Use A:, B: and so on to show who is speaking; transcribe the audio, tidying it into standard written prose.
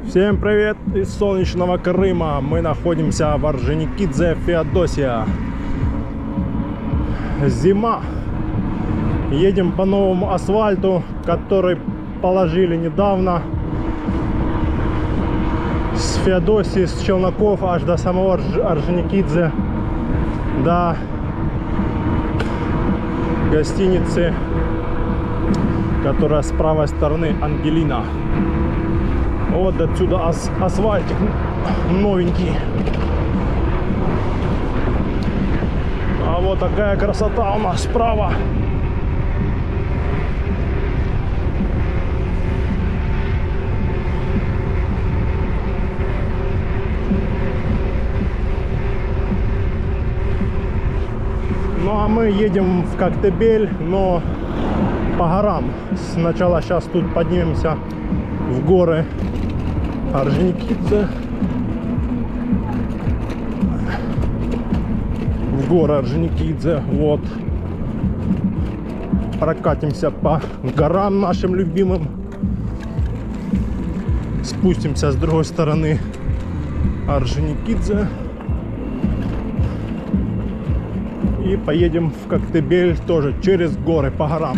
A: Всем привет из солнечного Крыма. Мы находимся в Орджоникидзе, Феодосия. Зима. Едем по новому асфальту, который положили недавно. С Феодосии, с Челноков аж до самого Орджоникидзе. До гостиницы, которая с правой стороны, Ангелина. Вот отсюда асфальтик новенький. А вот такая красота у нас справа. Ну а мы едем в Коктебель, но по горам. Сначала сейчас тут поднимемся в горы Орджоникидзе. В горы Орджоникидзе. Вот. Прокатимся по горам нашим любимым. Спустимся с другой стороны Орджоникидзе. И поедем в Коктебель тоже через горы по горам.